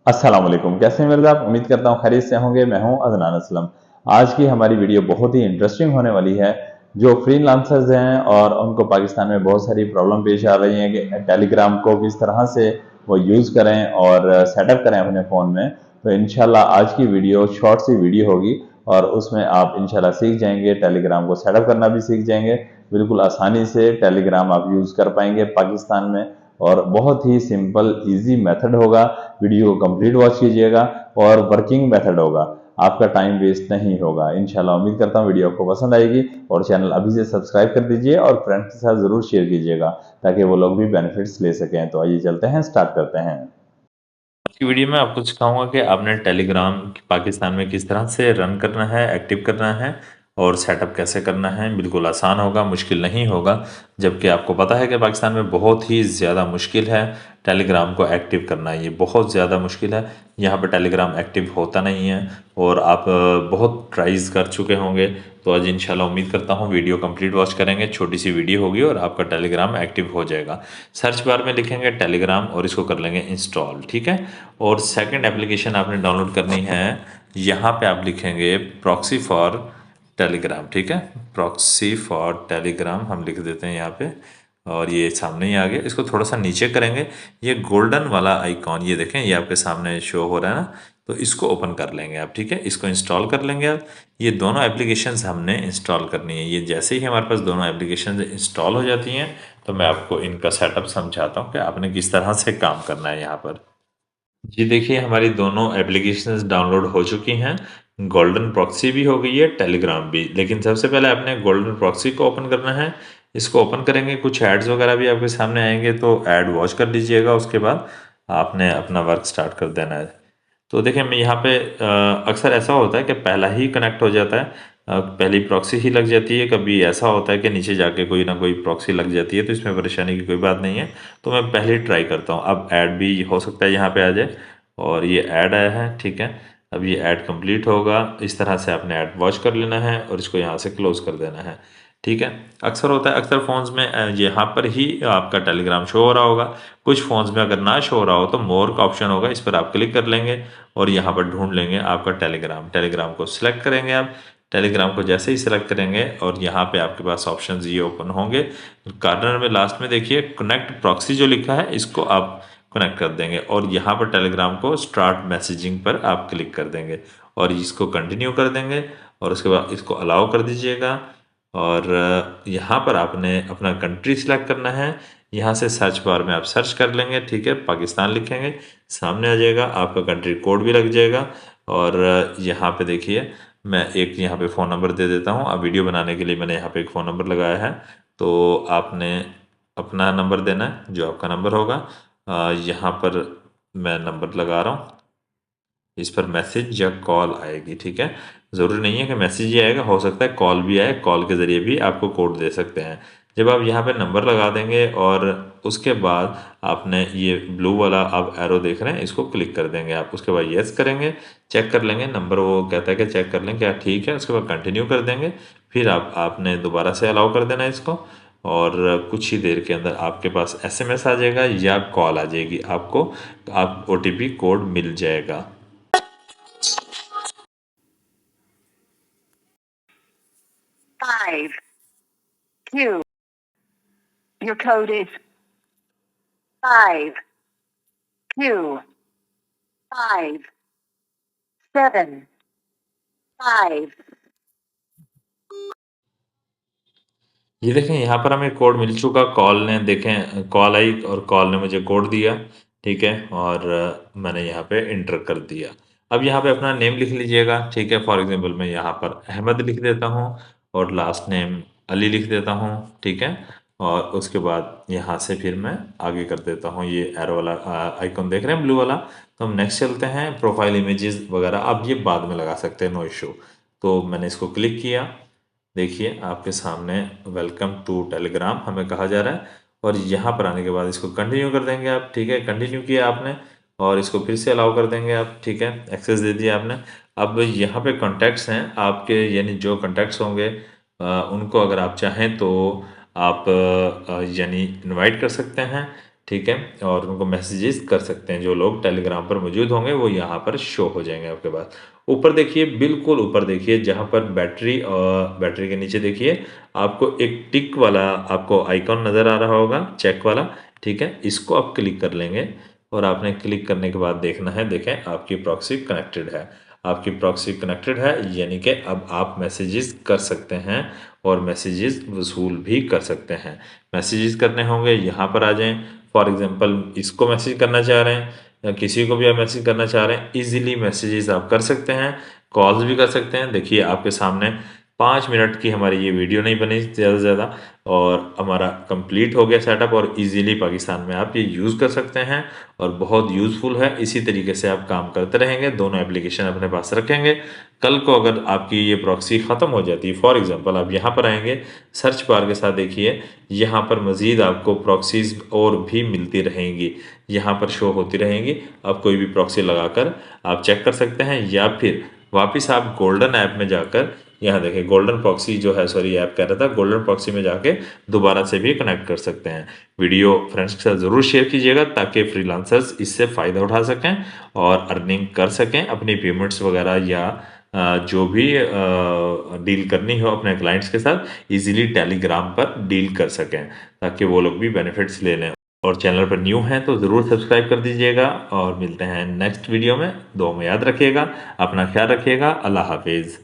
अस्सलाम वालेकुम। कैसे हैं मिर्ज़ा आप? उम्मीद करता हूँ खैरियत से होंगे। मैं हूँ अदनान असलम। आज की हमारी वीडियो बहुत ही इंटरेस्टिंग होने वाली है। जो फ्रीलांसर्स हैं और उनको पाकिस्तान में बहुत सारी प्रॉब्लम पेश आ रही हैं कि टेलीग्राम को किस तरह से वो यूज़ करें और सेटअप करें अपने फ़ोन में। तो इंशाल्लाह आज की वीडियो शॉर्ट सी वीडियो होगी और उसमें आप इंशाल्लाह सीख जाएंगे, टेलीग्राम को सेटअप करना भी सीख जाएंगे। बिल्कुल आसानी से टेलीग्राम आप यूज़ कर पाएंगे पाकिस्तान में, और बहुत ही सिंपल इजी मेथड होगा। वीडियो को कंप्लीट वॉच कीजिएगा और वर्किंग मेथड होगा, आपका टाइम वेस्ट नहीं होगा। इंशाल्लाह उम्मीद करता हूँ वीडियो आपको पसंद आएगी और चैनल अभी से सब्सक्राइब कर दीजिए और फ्रेंड्स के साथ ज़रूर शेयर कीजिएगा ताकि वो लोग भी बेनिफिट्स ले सकें। तो आइए चलते हैं, स्टार्ट करते हैं। आज की वीडियो में आपको सिखाऊंगा कि आपने टेलीग्राम पाकिस्तान में किस तरह से रन करना है, एक्टिव करना है और सेटअप कैसे करना है। बिल्कुल आसान होगा, मुश्किल नहीं होगा। जबकि आपको पता है कि पाकिस्तान में बहुत ही ज़्यादा मुश्किल है टेलीग्राम को एक्टिव करना, ये बहुत ज़्यादा मुश्किल है। यहाँ पर टेलीग्राम एक्टिव होता नहीं है और आप बहुत ट्राइज़ कर चुके होंगे। तो आज इंशाल्लाह उम्मीद करता हूँ वीडियो कंप्लीट वॉच करेंगे, छोटी सी वीडियो होगी और आपका टेलीग्राम एक्टिव हो जाएगा। सर्च बार में लिखेंगे टेलीग्राम और इसको कर लेंगे इंस्टॉल, ठीक है। और सेकंड एप्लीकेशन आपने डाउनलोड करनी है, यहाँ पे आप लिखेंगे प्रॉक्सी फॉर टेलीग्राम, ठीक है। प्रॉक्सी फॉर टेलीग्राम हम लिख देते हैं यहाँ पे और ये सामने ही आ गया। इसको थोड़ा सा नीचे करेंगे, ये गोल्डन वाला आइकॉन ये देखें, ये आपके सामने शो हो रहा है ना, तो इसको ओपन कर लेंगे आप, ठीक है। इसको इंस्टॉल कर लेंगे आप। ये दोनों एप्लीकेशंस हमने इंस्टॉल करनी है। ये जैसे ही हमारे पास दोनों एप्लीकेशन इंस्टॉल हो जाती हैं तो मैं आपको इनका सेटअप समझाता हूँ कि आपने किस तरह से काम करना है यहाँ पर। जी देखिए, हमारी दोनों एप्लीकेशंस डाउनलोड हो चुकी हैं। गोल्डन प्रॉक्सी भी हो गई है, टेलीग्राम भी। लेकिन सबसे पहले आपने गोल्डन प्रॉक्सी को ओपन करना है। इसको ओपन करेंगे, कुछ एड्स वगैरह भी आपके सामने आएंगे तो ऐड वॉच कर लीजिएगा। उसके बाद आपने अपना वर्क स्टार्ट कर देना है। तो देखिए मैं यहाँ पे अक्सर ऐसा होता है कि पहला ही कनेक्ट हो जाता है, पहली प्रॉक्सी ही लग जाती है। कभी ऐसा होता है कि नीचे जाके कोई ना कोई प्रॉक्सी लग जाती है, तो इसमें परेशानी की कोई बात नहीं है। तो मैं पहले ट्राई करता हूँ। अब ऐड भी हो सकता है यहाँ पे आ जाए और ये ऐड आया है, ठीक है। अब ये ऐड कंप्लीट होगा, इस तरह से आपने ऐड वॉच कर लेना है और इसको यहाँ से क्लोज कर देना है, ठीक है। अक्सर होता है, अक्सर फ़ोन्स में यहाँ पर ही आपका टेलीग्राम शो हो रहा होगा। कुछ फ़ोन्स में अगर ना शो हो रहा हो तो मोर का ऑप्शन होगा, इस पर आप क्लिक कर लेंगे और यहाँ पर ढूंढ लेंगे आपका टेलीग्राम। टेलीग्राम को सिलेक्ट करेंगे आप। टेलीग्राम को जैसे ही सिलेक्ट करेंगे और यहाँ पे आपके पास ऑप्शंस ये ओपन होंगे। कॉर्नर में लास्ट में देखिए कनेक्ट प्रॉक्सी जो लिखा है, इसको आप कनेक्ट कर देंगे और यहाँ पर टेलीग्राम को स्टार्ट मैसेजिंग पर आप क्लिक कर देंगे और इसको कंटिन्यू कर देंगे और उसके बाद इसको अलाउ कर दीजिएगा। और यहाँ पर आपने अपना कंट्री सिलेक्ट करना है। यहाँ से सर्च बार में आप सर्च कर लेंगे, ठीक है, पाकिस्तान लिखेंगे, सामने आ जाएगा, आपका कंट्री कोड भी लग जाएगा। और यहाँ पे देखिए मैं एक यहाँ पे फ़ोन नंबर दे देता हूँ। अब वीडियो बनाने के लिए मैंने यहाँ पे एक फ़ोन नंबर लगाया है, तो आपने अपना नंबर देना है जो आपका नंबर होगा। यहाँ पर मैं नंबर लगा रहा हूँ, इस पर मैसेज या कॉल आएगी, ठीक है। ज़रूरी नहीं है कि मैसेज ही आएगा, हो सकता है कॉल भी आए, कॉल के ज़रिए भी आपको कोड दे सकते हैं। जब आप यहाँ पे नंबर लगा देंगे और उसके बाद आपने ये ब्लू वाला आप एरो देख रहे हैं, इसको क्लिक कर देंगे आप। उसके बाद यस करेंगे, चेक कर लेंगे नंबर, वो कहता है कि चेक कर लें क्या ठीक है। उसके बाद कंटिन्यू कर देंगे, फिर आपने दोबारा से अलाउ कर देना है इसको और कुछ ही देर के अंदर आपके पास एसएमएस आ जाएगा या कॉल आ जाएगी, आपको आप ओटीपी कोड मिल जाएगा। 5, 2. Your code is 5, 2, 5, 7, 5. ये देखें यहाँ पर हमें कोड मिल चुका। कॉल ने देखें, कॉल आई और कॉल ने मुझे कोड दिया, ठीक है। और मैंने यहाँ पे इंटर कर दिया। अब यहाँ पे अपना नेम लिख लीजिएगा, ठीक है। फॉर एग्जांपल मैं यहाँ पर अहमद लिख देता हूँ और लास्ट नेम अली लिख देता हूँ, ठीक है। और उसके बाद यहाँ से फिर मैं आगे कर देता हूँ, ये एरो वाला आइकन देख रहे हैं ब्लू वाला। तो हम नेक्स्ट चलते हैं। प्रोफाइल इमेजेस वगैरह अब ये बाद में लगा सकते हैं, नो इशू। तो मैंने इसको क्लिक किया, देखिए आपके सामने वेलकम टू टेलीग्राम हमें कहा जा रहा है। और यहाँ पर आने के बाद इसको कंटिन्यू कर देंगे आप, ठीक है। कंटिन्यू किया आपने और इसको फिर से अलाउ कर देंगे आप, ठीक है। एक्सेस दे दिया आपने। अब यहाँ पे कॉन्टैक्ट्स हैं आपके, यानी जो कॉन्टैक्ट्स होंगे उनको अगर आप चाहें तो आप यानी इनवाइट कर सकते हैं, ठीक है, और उनको मैसेजेस कर सकते हैं। जो लोग टेलीग्राम पर मौजूद होंगे वो यहाँ पर शो हो जाएंगे आपके पास। ऊपर देखिए, बिल्कुल ऊपर देखिए, जहाँ पर बैटरी और बैटरी के नीचे देखिए आपको एक टिक वाला आपको आइकॉन नज़र आ रहा होगा, चेक वाला, ठीक है। इसको आप क्लिक कर लेंगे और आपने क्लिक करने के बाद देखना है, देखें आपकी प्रॉक्सी कनेक्टेड है। आपकी प्रॉक्सी कनेक्टेड है, यानी कि अब आप मैसेजेस कर सकते हैं और मैसेजेस वसूल भी कर सकते हैं। मैसेजेस करने होंगे, यहाँ पर आ जाएं। फॉर एग्जांपल इसको मैसेज करना चाह रहे हैं या किसी को भी आप मैसेज करना चाह रहे हैं, इजीली मैसेजेस आप कर सकते हैं, कॉल्स भी कर सकते हैं। देखिए आपके सामने 5 मिनट की हमारी ये वीडियो नहीं बनी ज़्यादा से ज़्यादा, और हमारा कंप्लीट हो गया सेटअप, और इजीली पाकिस्तान में आप ये यूज़ कर सकते हैं और बहुत यूज़फुल है। इसी तरीके से आप काम करते रहेंगे, दोनों एप्लीकेशन अपने पास रखेंगे। कल को अगर आपकी ये प्रॉक्सी ख़त्म हो जाती है, फॉर एग्जांपल आप यहाँ पर आएंगे, सर्च बार के साथ देखिए, यहाँ पर मज़ीद आपको प्रॉक्सीज़ और भी मिलती रहेंगी, यहाँ पर शो होती रहेंगी। आप कोई भी प्रॉक्सी लगाकर आप चेक कर सकते हैं, या फिर वापस आप गोल्डन ऐप में जाकर, यहाँ देखें गोल्डन प्रॉक्सी जो है, सॉरी ऐप कह रहा था, गोल्डन प्रॉक्सी में जाके दोबारा से भी कनेक्ट कर सकते हैं। वीडियो फ्रेंड्स के साथ ज़रूर शेयर कीजिएगा ताकि फ्रीलांसर्स इससे फ़ायदा उठा सकें और अर्निंग कर सकें, अपनी पेमेंट्स वगैरह या जो भी डील करनी हो अपने क्लाइंट्स के साथ इजीली टेलीग्राम पर डील कर सकें, ताकि वो लोग भी बेनिफिट्स ले लें। और चैनल पर न्यू हैं तो ज़रूर सब्सक्राइब कर दीजिएगा, और मिलते हैं नेक्स्ट वीडियो में। दुआ में याद रखिएगा, अपना ख्याल रखिएगा। अल्लाह हाफिज़।